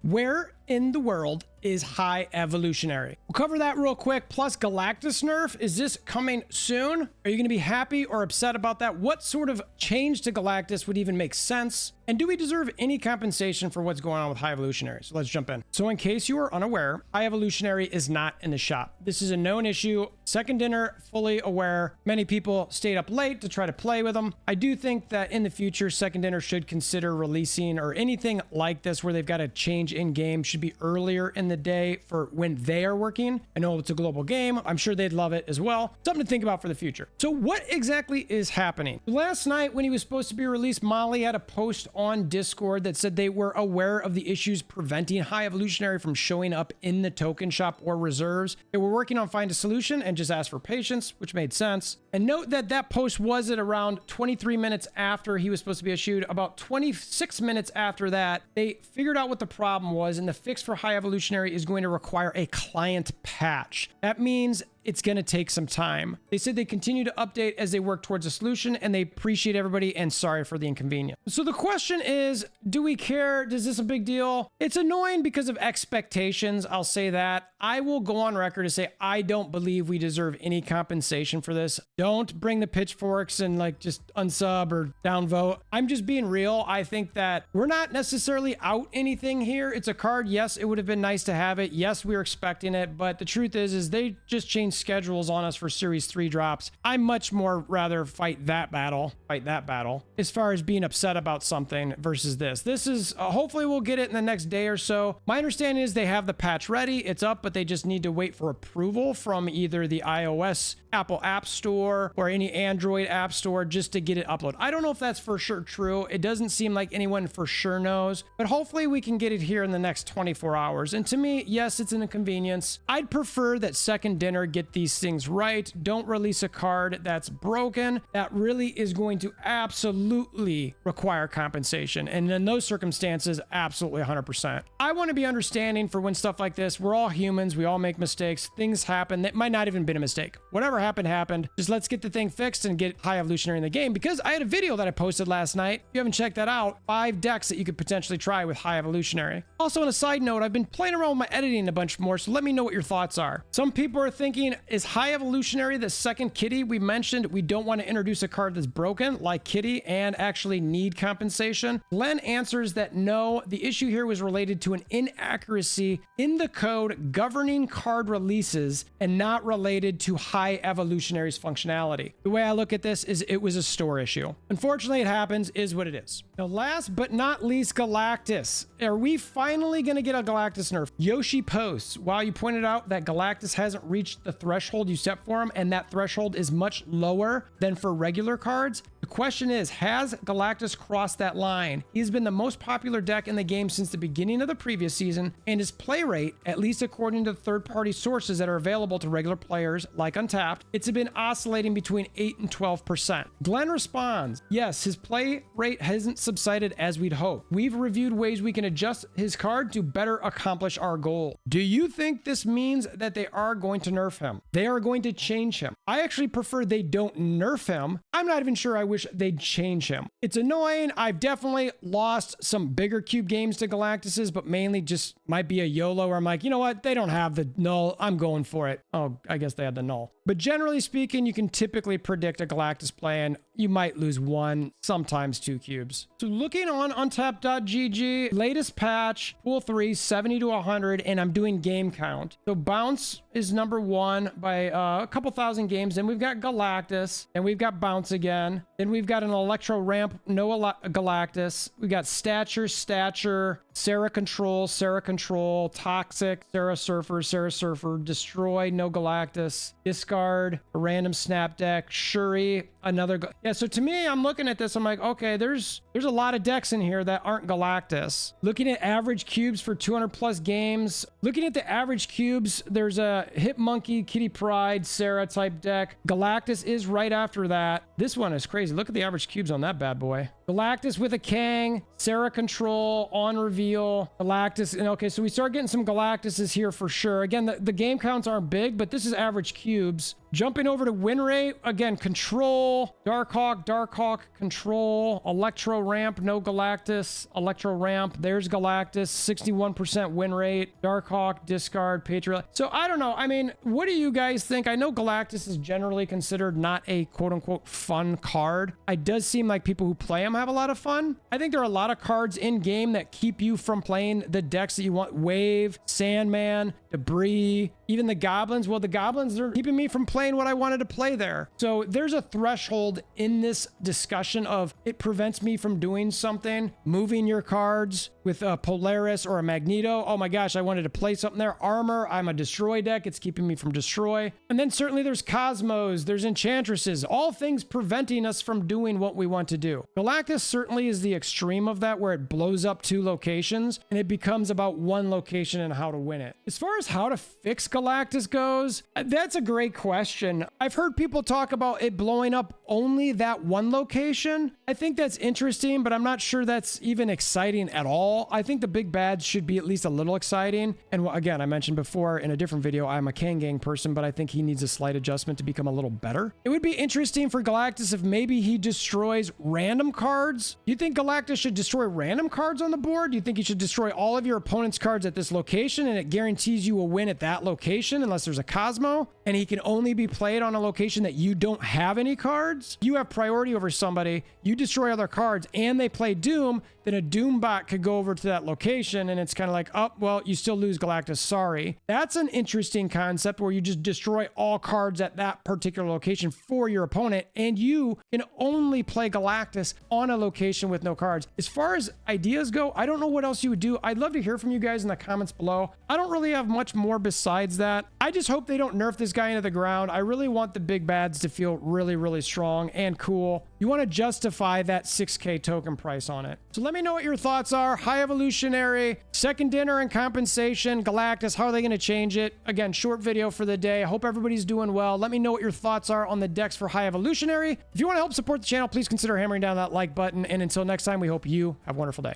Where in the world is High Evolutionary? We'll cover that real quick. Plus, Galactus nerf, is this coming soon? Are you going to be happy or upset about that? What sort of change to Galactus would even make sense? And do we deserve any compensation for what's going on with High Evolutionary? So let's jump in. So in case you are unaware, High Evolutionary is not in the shop. This is a known issue. Second Dinner, fully aware. Many people stayed up late to try to play with them. I do think that in the future, Second Dinner should consider releasing, or anything like this where they've got a change in game should be earlier in the day for when they are working. I know it's a global game. I'm sure they'd love it as well. Something to think about for the future. So what exactly is happening? Last night when he was supposed to be released, Molly had a post on Discord that said they were aware of the issues preventing High Evolutionary from showing up in the token shop or reserves. They were working on find a solution and just asked for patience, which made sense. And note that that post was at around 23 minutes after he was supposed to be issued. About 26 minutes after that, they figured out what the problem was, and the fix for High Evolutionary is going to require a client patch. That means it's going to take some time. They said they continue to update as they work towards a solution, and they appreciate everybody and sorry for the inconvenience. So the question is, do we care? Is this a big deal? It's annoying because of expectations. I'll say that. I will go on record to say I don't believe we deserve any compensation for this. Don't bring the pitchforks and like just unsub or downvote. I'm just being real. I think that we're not necessarily out anything here. It's a card. Yes, it would have been nice to have it. Yes, we were expecting it, but the truth is they just changed schedules on us for Series 3 drops. I much more rather fight that battle as far as being upset about something versus this. This is hopefully we'll get it in the next day or so. My understanding is they have the patch ready. It's up, but they just need to wait for approval from either the iOS Apple App Store or any Android App Store just to get it uploaded. I don't know if that's for sure true. It doesn't seem like anyone for sure knows, but hopefully we can get it here in the next 24 hours. And to me, yes, it's an inconvenience. I'd prefer that Second Dinner get these things right. Don't release a card that's broken. That really is going to absolutely require compensation. And in those circumstances, absolutely 100%. I want to be understanding for when stuff like this, we're all humans. We all make mistakes. Things happen that might not even been a mistake. Whatever happened. Just let's get the thing fixed and get High Evolutionary in the game, because I had a video that I posted last night. If you haven't checked that out, 5 decks that you could potentially try with High Evolutionary. Also, on a side note, I've been playing around with my editing a bunch more, so let me know what your thoughts are. Some people are thinking, is High Evolutionary the second Kitty? We mentioned we don't want to introduce a card that's broken like Kitty and actually need compensation. Glenn answers that no, the issue here was related to an inaccuracy in the code governing card releases and not related to High Evolutionary's functionality. The way I look at this is it was a store issue. Unfortunately, it happens, is what it is. Now, last but not least, Galactus. Are we finally going to get a Galactus nerf? Yoshi posts, while you pointed out that Galactus hasn't reached the threshold you set for him, and that threshold is much lower than for regular cards, the question is, has Galactus crossed that line? He's been the most popular deck in the game since the beginning of the previous season, and his play rate, at least according to third-party sources that are available to regular players like Untapped, it's been oscillating between 8 and 12%. Glenn responds, yes, his play rate hasn't subsided as we'd hope. We've reviewed ways we can adjust his card to better accomplish our goal. Do you think this means that they are going to nerf him? They are going to change him? I actually prefer they don't nerf him. I'm not even sure I wish they'd change him. It's annoying. I've definitely lost some bigger cube games to Galactuses, but mainly just might be a YOLO where I'm like, you know what? They don't have the null. I'm going for it. Oh, I guess they had the null. But generally speaking, you can typically predict a Galactus play, and you might lose 1, sometimes 2 cubes. So looking on untap.gg, latest patch, pool 3, 70 to 100, and I'm doing game count. So Bounce is number 1 by a couple thousand games. Then we've got Galactus, and we've got Bounce again. Then we've got an Electro Ramp, no Galactus. We got Stature, Sarah Control, Toxic, Sarah Surfer, Destroy, no Galactus, Discard, a random snap deck, Shuri, another. Yeah, so to me, I'm looking at this, I'm like, okay, there's a lot of decks in here that aren't Galactus. Looking at average cubes for 200 plus games, looking at the average cubes, there's a Hit Monkey, Kitty Pryde, Sarah type deck. Galactus is right after that. This one is crazy. Look at the average cubes on that bad boy. Galactus with a Kang, Sarah control, on reveal, Galactus. And okay, so we start getting some Galactuses here for sure. Again, the game counts aren't big, but this is average cubes. Jumping over to win rate, again, control, Darkhawk, control, Electro ramp, no Galactus, Electro ramp, there's Galactus, 61% win rate, Darkhawk, discard, Patriot. So I don't know. I mean, what do you guys think? I know Galactus is generally considered not a quote unquote fun card. It does seem like people who play them have a lot of fun. I think there are a lot of cards in game that keep you from playing the decks that you want. Wave, Sandman, Debris, even the Goblins. Well, the Goblins are keeping me from playing what I wanted to play there. So there's a threshold in this discussion of it prevents me from doing something, moving your cards with a Polaris or a Magneto. Oh my gosh, I wanted to play something there. Armor, I'm a destroy deck. It's keeping me from destroy. And then certainly there's Cosmos, there's Enchantresses, all things preventing us from doing what we want to do. Galactus certainly is the extreme of that, where it blows up 2 locations and it becomes about 1 location and how to win it. As far as how to fix Galactus goes, that's a great question. I've heard people talk about it blowing up only that 1 location. I think that's interesting, but I'm not sure that's even exciting at all. I think the big bads should be at least a little exciting. And again, I mentioned before in a different video, I'm a Kang Gang person, but I think he needs a slight adjustment to become a little better. It would be interesting for Galactus if maybe he destroys random cards. You think Galactus should destroy random cards on the board? Do you think he should destroy all of your opponent's cards at this location and it guarantees you a win at that location unless there's a Cosmo? And he can only be played on a location that you don't have any cards? You have priority over somebody, you destroy other cards, and they play Doom, then a Doom bot could go over to that location, and it's kind of like, oh, well, you still lose Galactus, sorry. That's an interesting concept where you just destroy all cards at that particular location for your opponent, and you can only play Galactus on a location with no cards. As far as ideas go, I don't know what else you would do. I'd love to hear from you guys in the comments below. I don't really have much more besides that. I just hope they don't nerf this guy into the ground. I really want the big bads to feel really, really strong and cool. You want to justify that 6K token price on it. So let me know what your thoughts are. High Evolutionary, second dinner and compensation, Galactus, how are they going to change it? Again, short video for the day. I hope everybody's doing well. Let me know what your thoughts are on the decks for High Evolutionary. If you want to help support the channel, please consider hammering down that like button. And until next time, we hope you have a wonderful day.